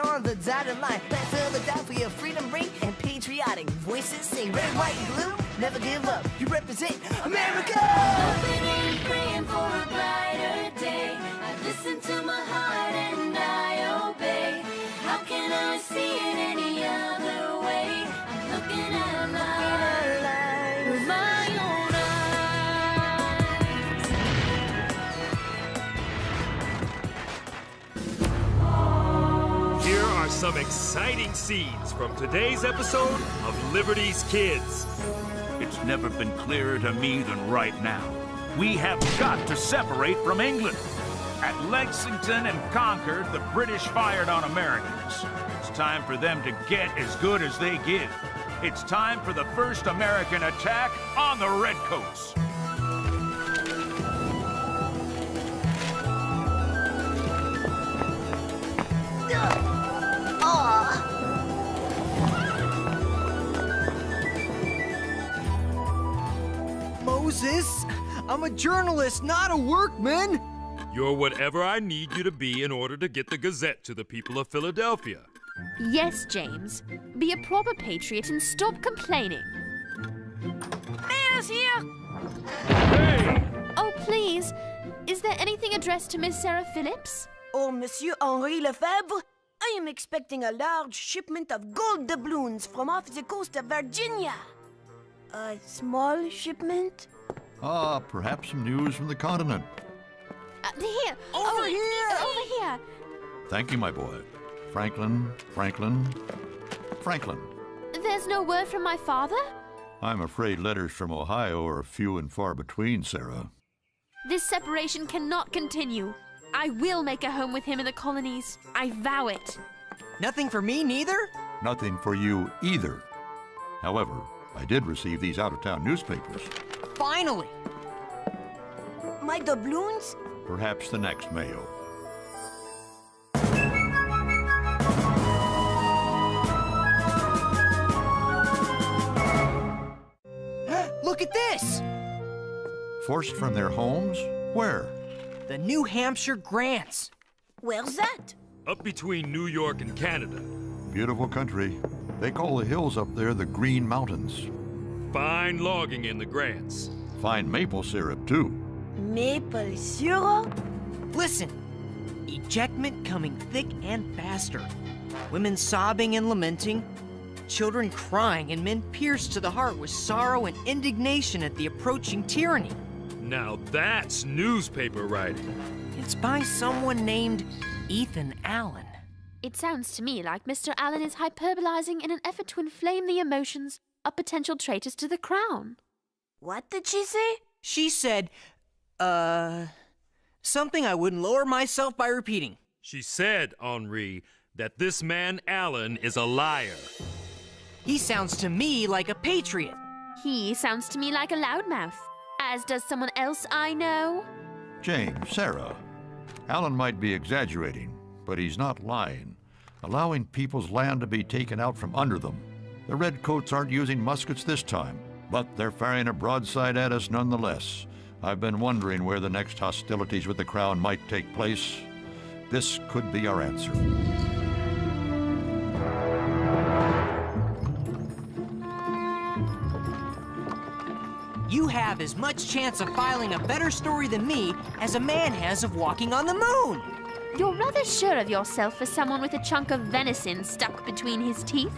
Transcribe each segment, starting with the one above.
on the dotted line. Let Philadelphia freedom ring and patriotic voices sing. Red, white, and blue, never give up. You represent America! Hoping and praying for a brighter day. I listen to my heart and I obey. How can I see it any other way? I'm looking at life with my own eyes. Here are some exciting scenes from today's episode of Liberty's Kids. It's never been clearer to me than right now. We have got to separate from England. At Lexington and Concord, the British fired on Americans. It's time for them to get as good as they give. It's time for the first American attack on the Redcoats. Moses, I'm a journalist, not a workman. You're whatever I need you to be in order to get the Gazette to the people of Philadelphia. Yes, James. Be a proper patriot and stop complaining. Mayor's here! Hey! Oh, please. Is there anything addressed to Miss Sarah Phillips? Oh, Monsieur Henri Lefebvre, I am expecting a large shipment of gold doubloons from off the coast of Virginia. A small shipment? Perhaps some news from the continent. Here. Over here! Over here. Thank you, my boy. Franklin. There's no word from my father? I'm afraid letters from Ohio are few and far between, Sarah. This separation cannot continue. I will make a home with him in the colonies. I vow it. Nothing for me, neither? Nothing for you either. However, I did receive these out-of-town newspapers. Finally! My doubloons? Perhaps the next Mayo. Look at this! Forced from their homes? Where? The New Hampshire Grants. Where's that? Up between New York and Canada. Beautiful country. They call the hills up there the Green Mountains. Fine logging in the Grants. Fine maple syrup, too. Maple syrup? Listen, ejectment coming thick and faster. Women sobbing and lamenting, children crying, and men pierced to the heart with sorrow and indignation at the approaching tyranny. Now that's newspaper writing. It's by someone named Ethan Allen. It sounds to me like Mr. Allen is hyperbolizing in an effort to inflame the emotions of potential traitors to the crown. What did she say? She said, something I wouldn't lower myself by repeating. She said, Henri, that this man Allen is a liar. He sounds to me like a patriot. He sounds to me like a loudmouth, as does someone else I know. James, Sarah, Allen might be exaggerating, but he's not lying, allowing people's land to be taken out from under them. The Redcoats aren't using muskets this time, but they're firing a broadside at us nonetheless. I've been wondering where the next hostilities with the Crown might take place. This could be our answer. You have as much chance of filing a better story than me as a man has of walking on the moon. You're rather sure of yourself for someone with a chunk of venison stuck between his teeth.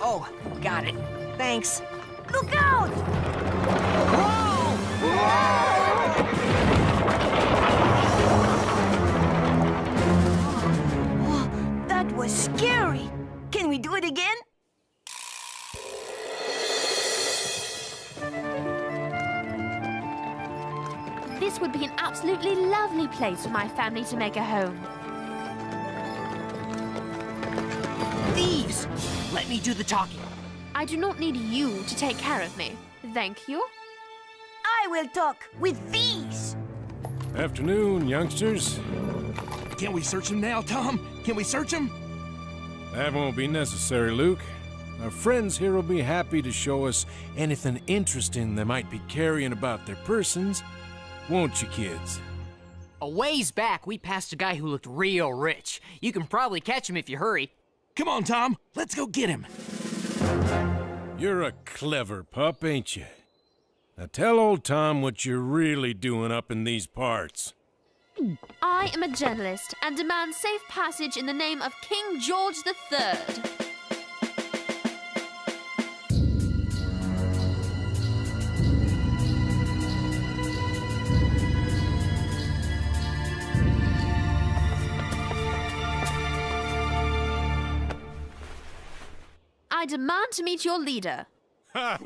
Oh, got it. Thanks. Look out! Oh, that was scary. Can we do it again? This would be an absolutely lovely place for my family to make a home. Thieves! Let me do the talking. I do not need you to take care of me. Thank you. I will talk with these. Afternoon, youngsters. Can we search him now, Tom? Can we search him? That won't be necessary, Luke. Our friends here will be happy to show us anything interesting they might be carrying about their persons. Won't you, kids? A ways back, we passed a guy who looked real rich. You can probably catch him if you hurry. Come on, Tom. Let's go get him. You're a clever pup, ain't you? Now tell old Tom what you're really doing up in these parts. I am a journalist and demand safe passage in the name of King George III. I demand to meet your leader. And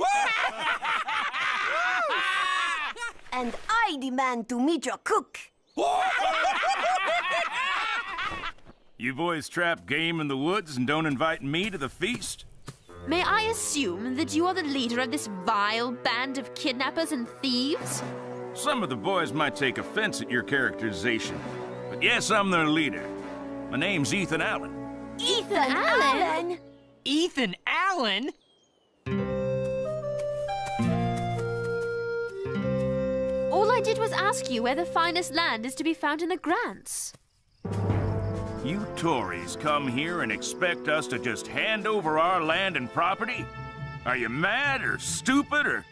I demand to meet your cook. You boys trap game in the woods and don't invite me to the feast? May I assume that you are the leader of this vile band of kidnappers and thieves? Some of the boys might take offense at your characterization, but yes, I'm their leader. My name's Ethan Allen. Ethan Allen? Ethan Allen? All I did was ask you where the finest land is to be found in the Grants. You Tories come here and expect us to just hand over our land and property? Are you mad or stupid or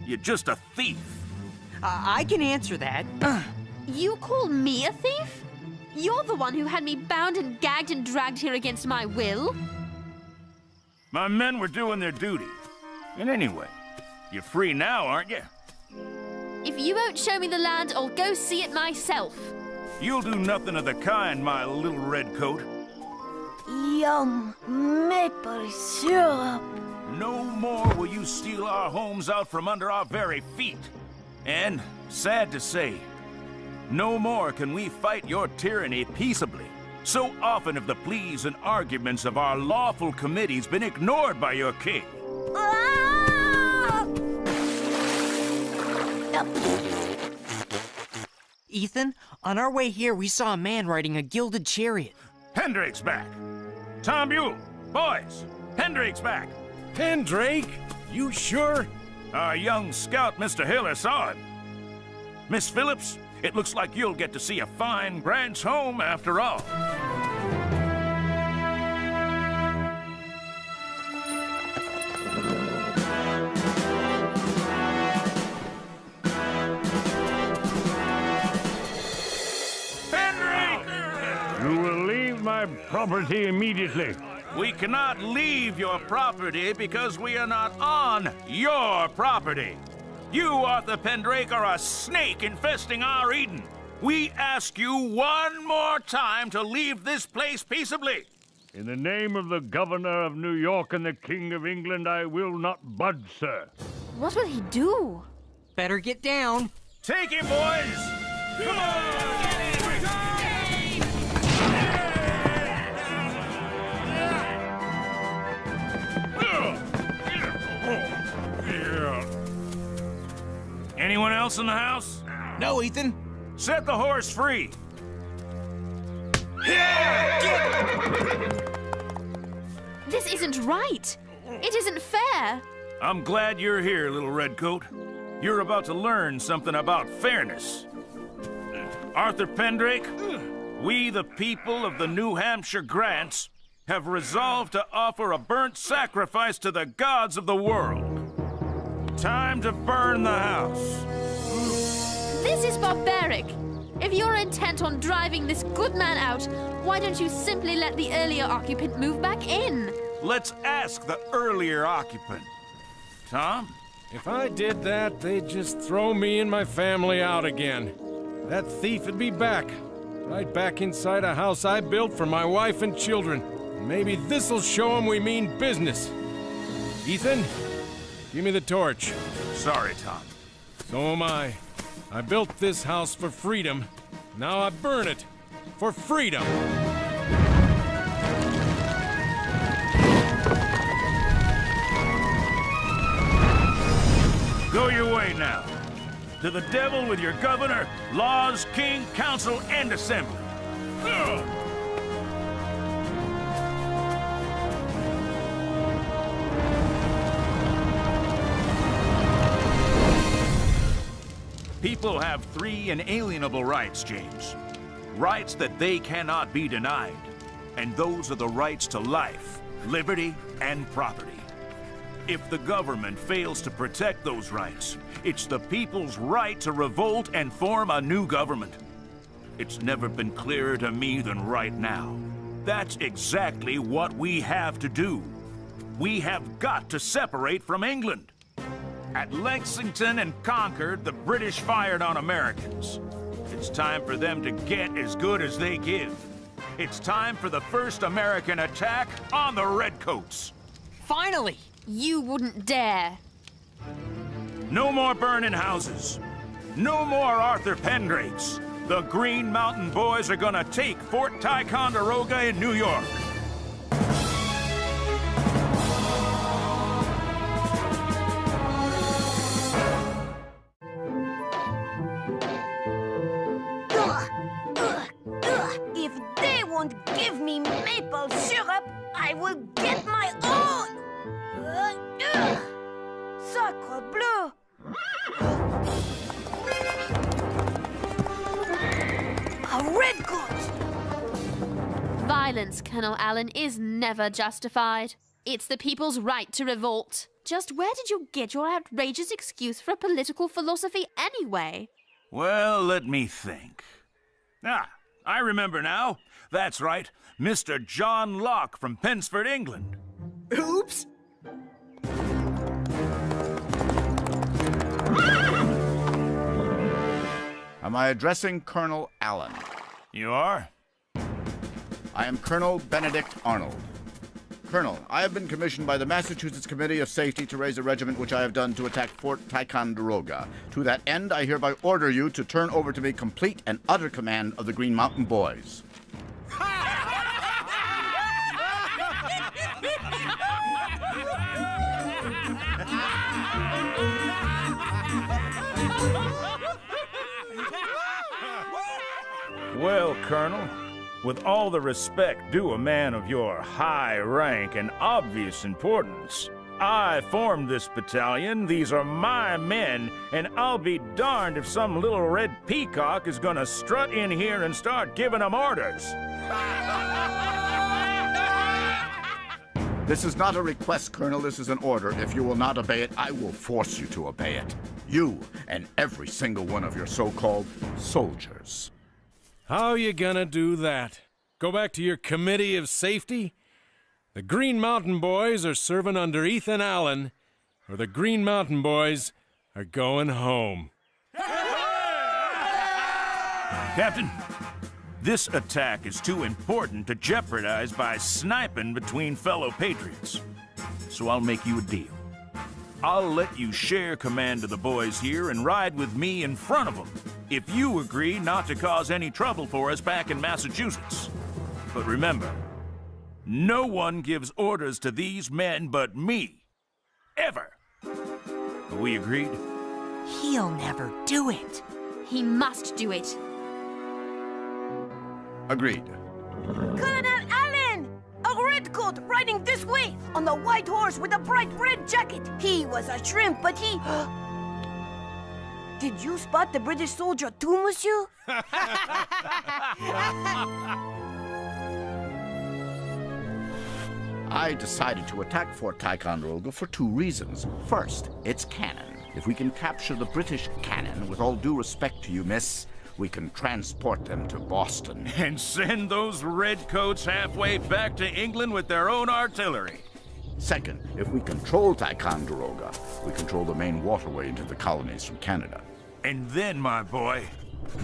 you just a thief? I can answer that. You call me a thief? You're the one who had me bound and gagged and dragged here against my will. My men were doing their duty. And anyway, you're free now, aren't you? If you won't show me the land, I'll go see it myself. You'll do nothing of the kind, my little redcoat. Yum, maple syrup. No more will you steal our homes out from under our very feet. And, sad to say, no more can we fight your tyranny peaceably. So often have the pleas and arguments of our lawful committees been ignored by your king. Ah! Ethan, on our way here, we saw a man riding a gilded chariot. Pendrake's back. Tom Buell, boys, Pendrake's back. Pendrake? You sure? Our young scout, Mr. Hiller, saw him. Miss Phillips, it looks like you'll get to see a fine Grants home after all. You will leave my property immediately. We cannot leave your property because we are not on your property. You, Arthur Pendrake, are a snake infesting our Eden. We ask you one more time to leave this place peaceably. In the name of the Governor of New York and the King of England, I will not budge, sir. What will he do? Better get down. Take him, boys! Come on! Anyone else in the house? No, Ethan. Set the horse free. This isn't right. It isn't fair. I'm glad you're here, little redcoat. You're about to learn something about fairness. Arthur Pendrake, we the people of the New Hampshire Grants have resolved to offer a burnt sacrifice to the gods of the world. Time to burn the house. This is barbaric. If you're intent on driving this good man out, why don't you simply let the earlier occupant move back in? Let's ask the earlier occupant. Tom? If I did that, they'd just throw me and my family out again. That thief would be back. Right back inside a house I built for my wife and children. Maybe this'll show him we mean business. Ethan, give me the torch. Sorry, Tom. So am I. I built this house for freedom. Now I burn it for freedom. Go your way now. To the devil with your governor, laws, king, council, and assembly. Ugh. People have 3 inalienable rights, James. Rights that they cannot be denied. And those are the rights to life, liberty, and property. If the government fails to protect those rights, it's the people's right to revolt and form a new government. It's never been clearer to me than right now. That's exactly what we have to do. We have got to separate from England. At Lexington and Concord, the British fired on Americans. It's time for them to get as good as they give. It's time for the first American attack on the Redcoats. Finally! You wouldn't dare. No more burning houses. No more Arthur Pendrates. The Green Mountain Boys are gonna take Fort Ticonderoga in New York. If they won't give me maple syrup, I will get my own! Sacre bleu! A redcoat! Violence, Colonel Allen, is never justified. It's the people's right to revolt. Just where did you get your outrageous excuse for a political philosophy anyway? Well, let me think. I remember now. That's right, Mr. John Locke from Pensford, England. Oops! Am I addressing Colonel Allen? You are? I am Colonel Benedict Arnold. Colonel, I have been commissioned by the Massachusetts Committee of Safety to raise a regiment which I have done to attack Fort Ticonderoga. To that end, I hereby order you to turn over to me complete and utter command of the Green Mountain Boys. Well, Colonel, with all the respect due a man of your high rank and obvious importance, I formed this battalion, these are my men, and I'll be darned if some little red peacock is gonna strut in here and start giving them orders. This is not a request, Colonel. This is an order. If you will not obey it, I will force you to obey it. You and every single one of your so-called soldiers. How you gonna do that? Go back to your Committee of Safety? The Green Mountain Boys are serving under Ethan Allen, or the Green Mountain Boys are going home. Captain, this attack is too important to jeopardize by sniping between fellow patriots. So I'll make you a deal. I'll let you share command of the boys here and ride with me in front of them, if you agree not to cause any trouble for us back in Massachusetts. But remember, no one gives orders to these men but me. Ever. Are we agreed? He'll never do it. He must do it. Agreed. Colonel Allen! A redcoat riding this way on the white horse with a bright red jacket. He was a shrimp, but he... Did you spot the British soldier too, monsieur? I decided to attack Fort Ticonderoga for 2 reasons. First, it's cannon. If we can capture the British cannon, with all due respect to you, miss, we can transport them to Boston. And send those redcoats halfway back to England with their own artillery. Second, if we control Ticonderoga, we control the main waterway into the colonies from Canada. And then, my boy,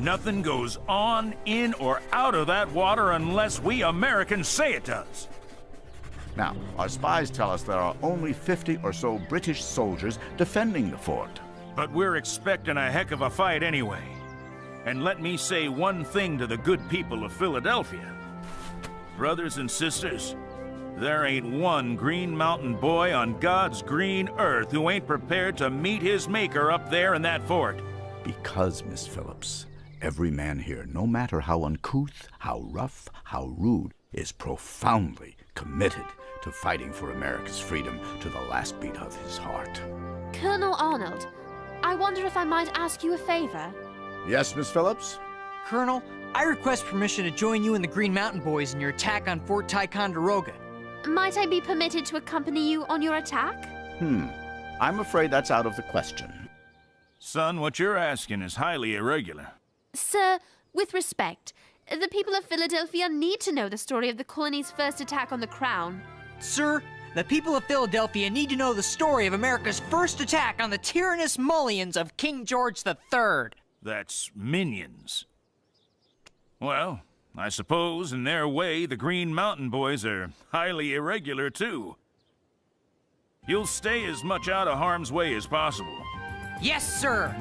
nothing goes on, in, or out of that water unless we Americans say it does. Now, our spies tell us there are only 50 or so British soldiers defending the fort. But we're expecting a heck of a fight anyway. And let me say one thing to the good people of Philadelphia. Brothers and sisters, there ain't one Green Mountain boy on God's green earth who ain't prepared to meet his maker up there in that fort. Because, Miss Phillips, every man here, no matter how uncouth, how rough, how rude, is profoundly committed to fighting for America's freedom to the last beat of his heart. Colonel Arnold, I wonder if I might ask you a favor? Yes, Miss Phillips? Colonel, I request permission to join you and the Green Mountain Boys in your attack on Fort Ticonderoga. Might I be permitted to accompany you on your attack? I'm afraid that's out of the question. Son, what you're asking is highly irregular. Sir, with respect, the people of Philadelphia need to know the story of the colony's first attack on the Crown. Sir, the people of Philadelphia need to know the story of America's first attack on the tyrannous mullions of King George III. That's minions. Well, I suppose in their way the Green Mountain Boys are highly irregular too. You'll stay as much out of harm's way as possible. Yes, sir!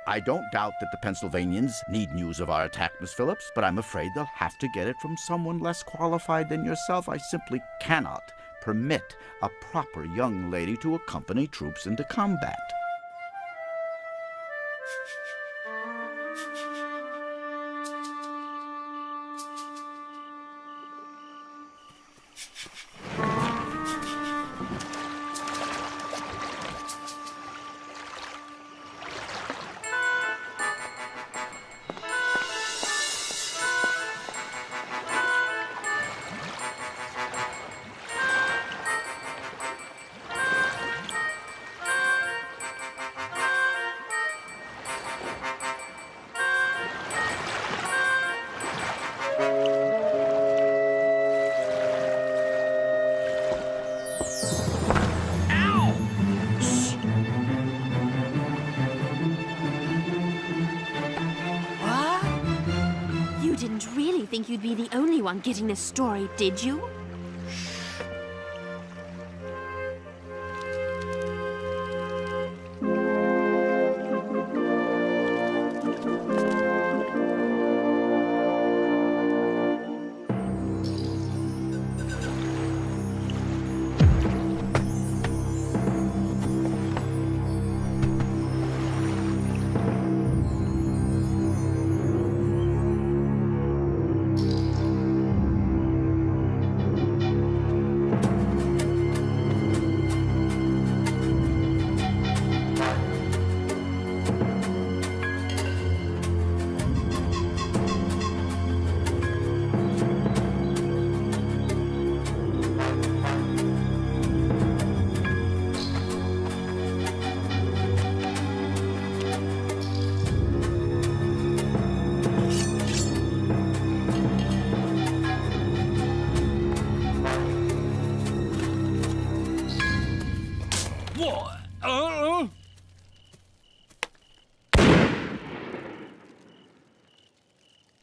I don't doubt that the Pennsylvanians need news of our attack, Miss Phillips, but I'm afraid they'll have to get it from someone less qualified than yourself. I simply cannot permit a proper young lady to accompany troops into combat. You didn't really think you'd be the only one getting this story, did you?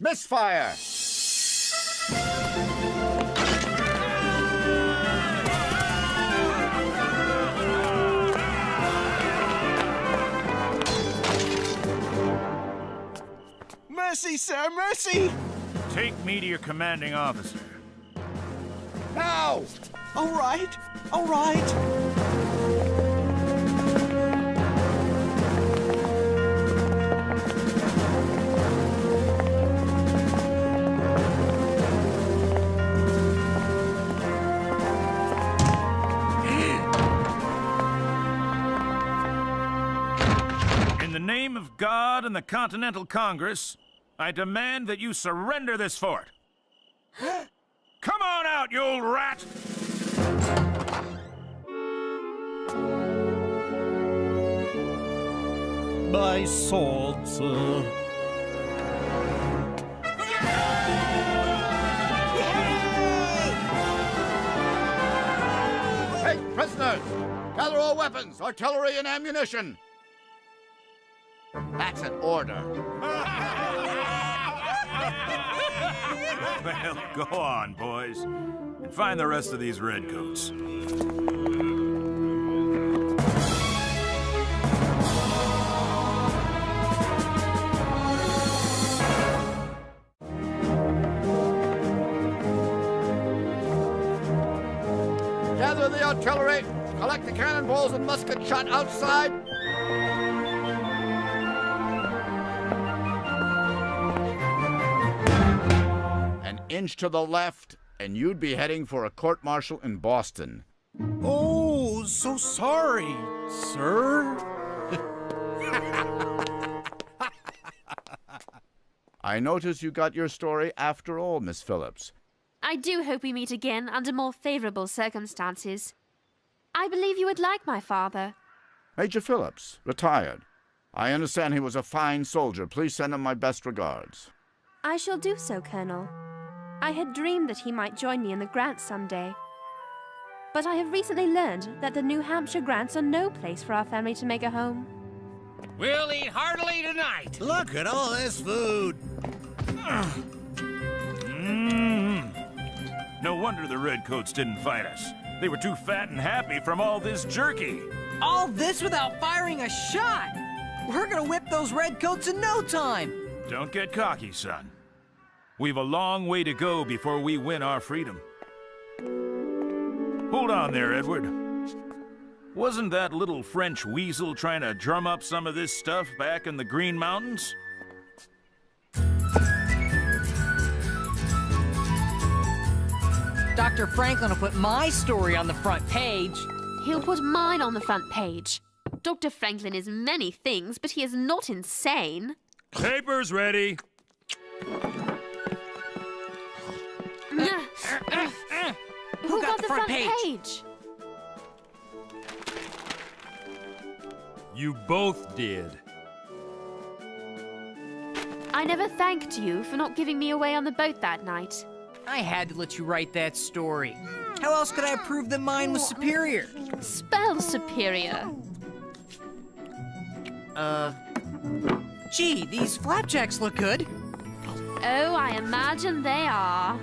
Misfire! Mercy, sir, mercy! Take me to your commanding officer. Now! All right, all right. In the name of God and the Continental Congress, I demand that you surrender this fort. Come on out, you old rat! My sword, sir. Hey, prisoners! Gather all weapons, artillery, and ammunition! That's an order. Well, go on, boys, and find the rest of these redcoats. Gather the artillery, collect the cannonballs and musket shot outside. An inch to the left, and you'd be heading for a court-martial in Boston. Oh, so sorry, sir. I notice you got your story after all, Miss Phillips. I do hope we meet again under more favorable circumstances. I believe you would like my father. Major Phillips, retired. I understand he was a fine soldier. Please send him my best regards. I shall do so, Colonel. I had dreamed that he might join me in the Grants someday. But I have recently learned that the New Hampshire Grants are no place for our family to make a home. We'll eat heartily tonight. Look at all this food. No wonder the Redcoats didn't fight us. They were too fat and happy from all this jerky. All this without firing a shot! We're gonna whip those redcoats in no time! Don't get cocky, son. We've a long way to go before we win our freedom. Hold on there, Edward. Wasn't that little French weasel trying to drum up some of this stuff back in the Green Mountains? Dr. Franklin will put my story on the front page. He'll put mine on the front page. Dr. Franklin is many things, but he is not insane. Papers ready. Who got the front page? You both did. I never thanked you for not giving me away on the boat that night. I had to let you write that story. How else could I prove that mine was superior? Spell superior. Gee, these flapjacks look good. Oh, I imagine they are.